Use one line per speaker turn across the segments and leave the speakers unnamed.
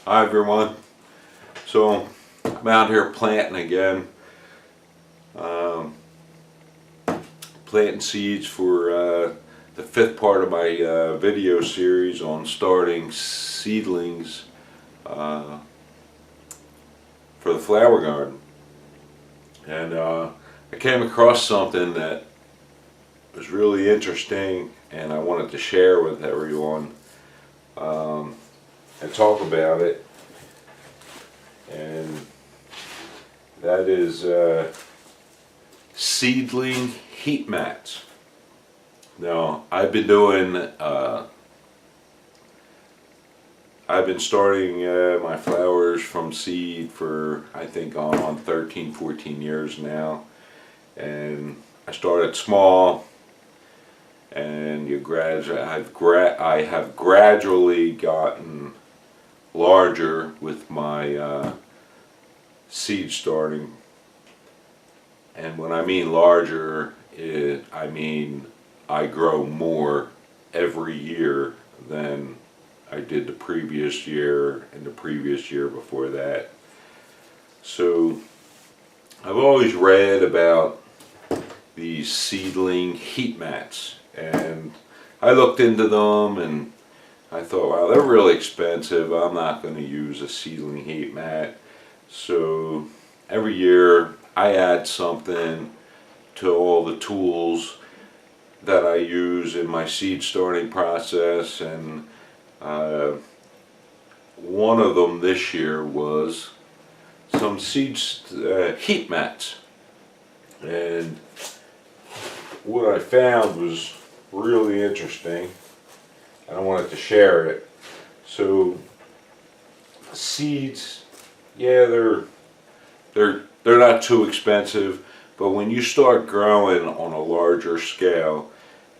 Hi everyone. So I'm out here planting again, planting seeds for the fifth part of my video series on starting seedlings for the flower garden. And I came across something that was really interesting and I wanted to share with everyone and talk about it. And that is seedling heat mats. Now I've been starting my flowers from seed for I think on 13-14 years now, and I started small, and I have gradually gotten larger with my seed starting. And when I mean larger, I mean I grow more every year than I did the previous year and the previous year before that. So I've always read about these seedling heat mats, and I looked into them and I thought, wow, they're really expensive. I'm not going to use a seedling heat mat. So every year I add something to all the tools that I use in my seed starting process, and one of them this year was some heat mats. And what I found was really interesting. I wanted to share it. So seeds, yeah, they're not too expensive, but when you start growing on a larger scale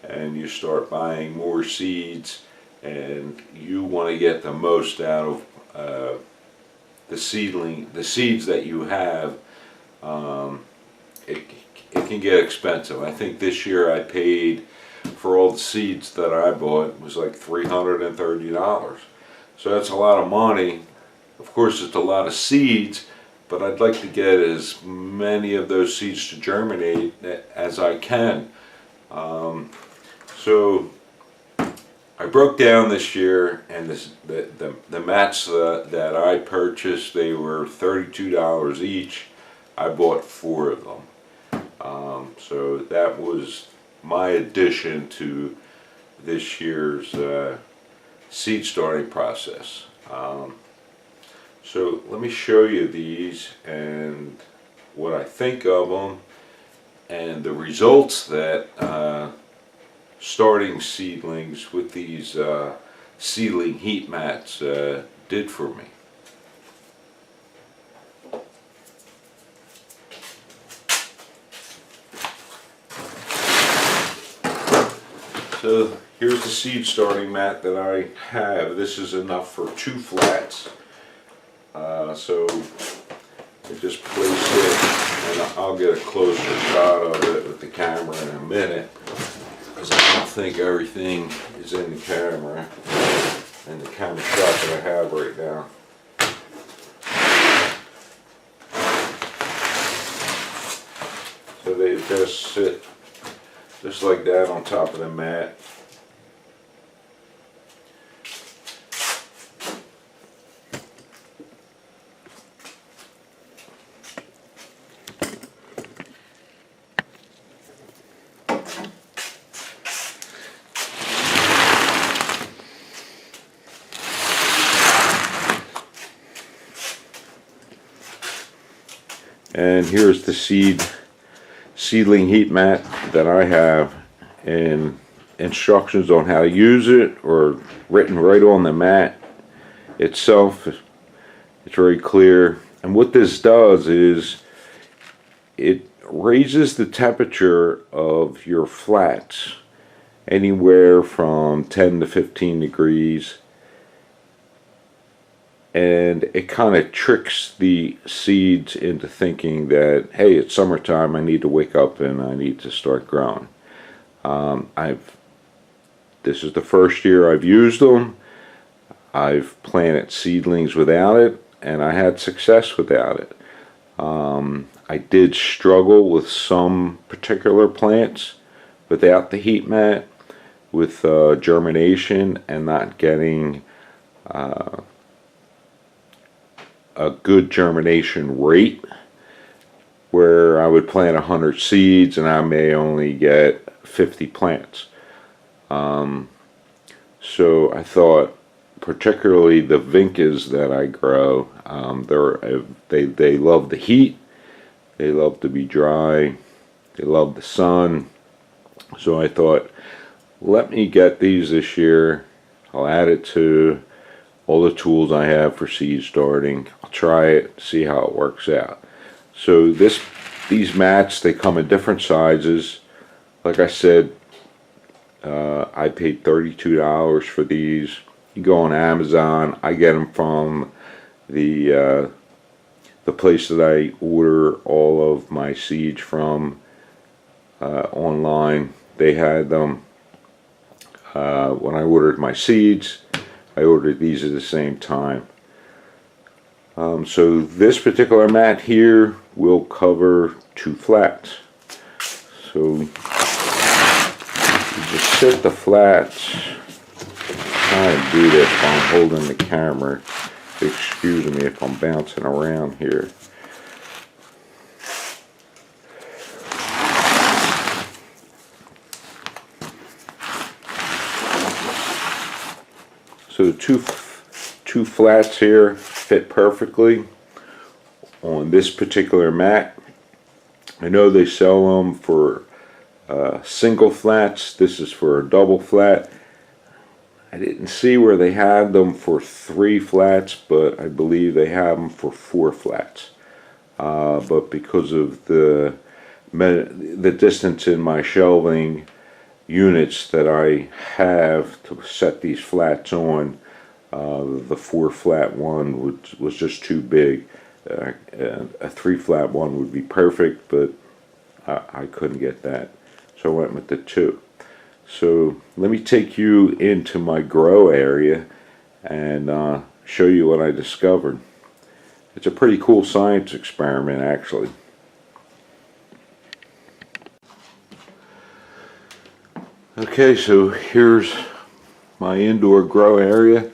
and you start buying more seeds and you want to get the most out of the seeds that you have, it can get expensive. I think this year I paid for all the seeds that I bought was like $330. So that's a lot of money. Of course it's a lot of seeds, but I'd like to get as many of those seeds to germinate as I can. So I broke down this year, and the mats that I purchased, they were $32 each. I bought 4 of them. So that was my addition to this year's seed starting process. So let me show you these and what I think of them and the results that starting seedlings with these seedling heat mats did for me. So here's the seed starting mat that I have. This is enough for 2 flats. So I just place it, and I'll get a closer shot of it with the camera in a minute, because I don't think everything is in the camera and the camera shot that I have right now. So they just sit just like that on top of the mat. And here's the seedling heat mat that I have, and instructions on how to use it or written right on the mat itself. It's very clear. And what this does is it raises the temperature of your flats anywhere from 10 to 15 degrees, and it kind of tricks the seeds into thinking that, hey, it's summertime, I need to wake up and I need to start growing. This is the first year I've used them. I've planted seedlings without it, and I had success without it. I did struggle with some particular plants without the heat mat, with germination and not getting a good germination rate, where I would plant 100 seeds and I may only get 50 plants. So I thought, particularly the vincas that I grow, they love the heat, they love to be dry, they love the sun. So I thought, let me get these this year. I'll add it to all the tools I have for seed starting. I'll try it, see how it works out. So these mats, they come in different sizes. Like I said, I paid $32 for these. You go on Amazon. I get them from the place that I order all of my seeds from online. They had them when I ordered my seeds. I ordered these at the same time. So this particular mat here will cover 2 flats. So you just sit the flats. Trying to do this while I'm holding the camera. Excuse me if I'm bouncing around here. So two flats here fit perfectly on this particular mat. I know they sell them for single flats. This is for a double flat. I didn't see where they had them for 3 flats, but I believe they have them for 4 flats. But because of the distance in my shelving units that I have to set these flats on, the 4 flat one was just too big. A 3 flat one would be perfect, but I couldn't get that, so I went with the 2. So let me take you into my grow area and show you what I discovered. It's a pretty cool science experiment, actually. Okay, so here's my indoor grow area,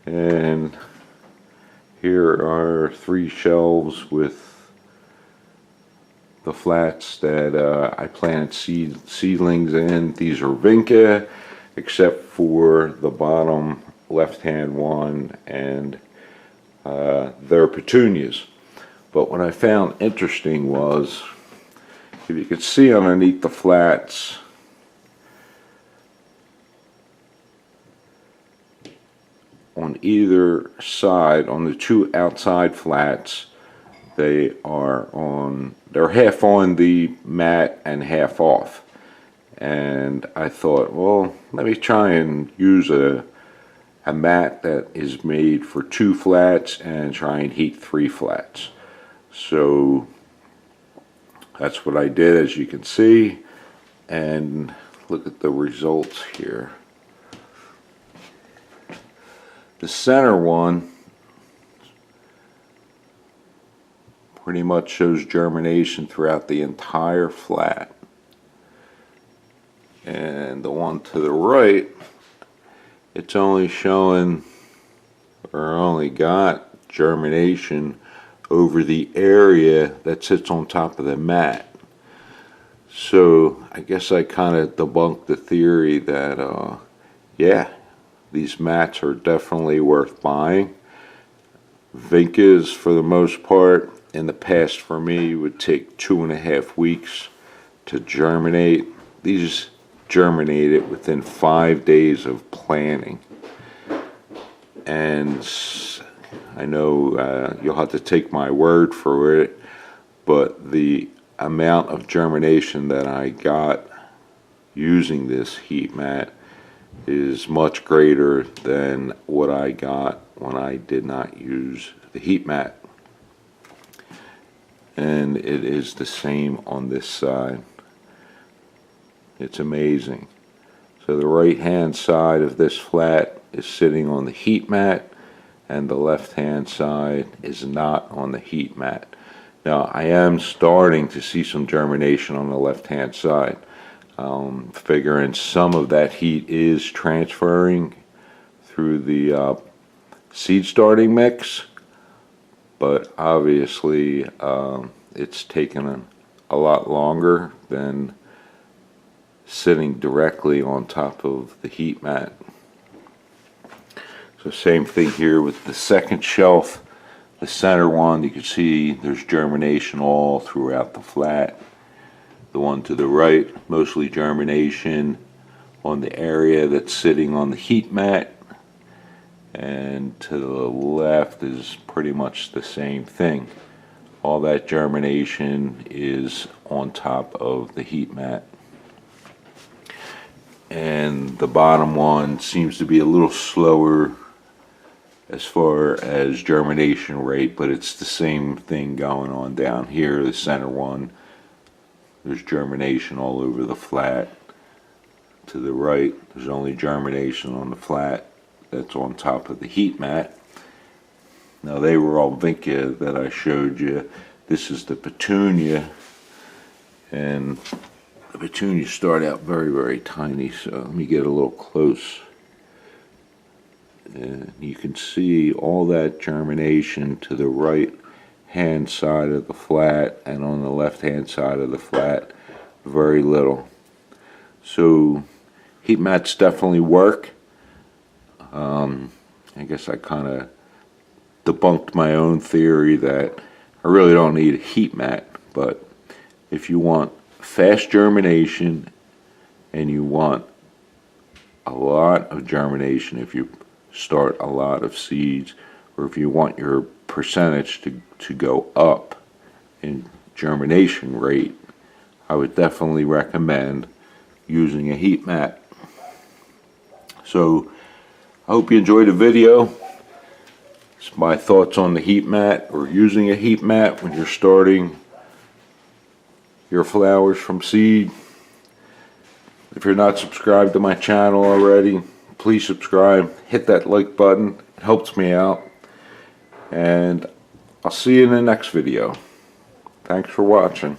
and here are 3 shelves with the flats that I planted seedlings in. These are vinca, except for the bottom left-hand one, and they're petunias. But what I found interesting was, if you could see underneath the flats, on either side, on the 2 outside flats, they're half on the mat and half off. And I thought, well, let me try and use a mat that is made for 2 flats and try and heat 3 flats. So that's what I did, as you can see, and look at the results here. The center one pretty much shows germination throughout the entire flat, and the one to the right, it's only showing, or only got germination over the area that sits on top of the mat. So I guess I kind of debunked the theory that yeah, these mats are definitely worth buying. Vincas, for the most part, in the past for me, would take 2.5 weeks to germinate. These germinated within 5 days of planting. And I know you'll have to take my word for it, but the amount of germination that I got using this heat mat is much greater than what I got when I did not use the heat mat. And it is the same on this side. It's amazing. So the right hand side of this flat is sitting on the heat mat, and the left-hand side is not on the heat mat. Now, I am starting to see some germination on the left-hand side. Figuring some of that heat is transferring through the seed starting mix, but obviously it's taken a lot longer than sitting directly on top of the heat mat. So same thing here with the second shelf. The center one, you can see there's germination all throughout the flat. The one to the right, mostly germination on the area that's sitting on the heat mat. And to the left is pretty much the same thing. All that germination is on top of the heat mat. And the bottom one seems to be a little slower as far as germination rate, but it's the same thing going on down here. The center one, there's germination all over the flat. To the right, there's only germination on the flat that's on top of the heat mat. Now, they were all vinca that I showed you. This is the petunia, and the petunias start out very, very tiny, so let me get a little close. And you can see all that germination to the right hand side of the flat, and on the left hand side of the flat, very little. So heat mats definitely work. I guess I kind of debunked my own theory that I really don't need a heat mat, but if you want fast germination and you want a lot of germination, if you start a lot of seeds, or if you want your percentage to go up in germination rate, I would definitely recommend using a heat mat. So I hope you enjoyed the video. It's my thoughts on the heat mat, or using a heat mat when you're starting your flowers from seed. If you're not subscribed to my channel already, please subscribe, hit that like button, it helps me out, and I'll see you in the next video. Thanks for watching.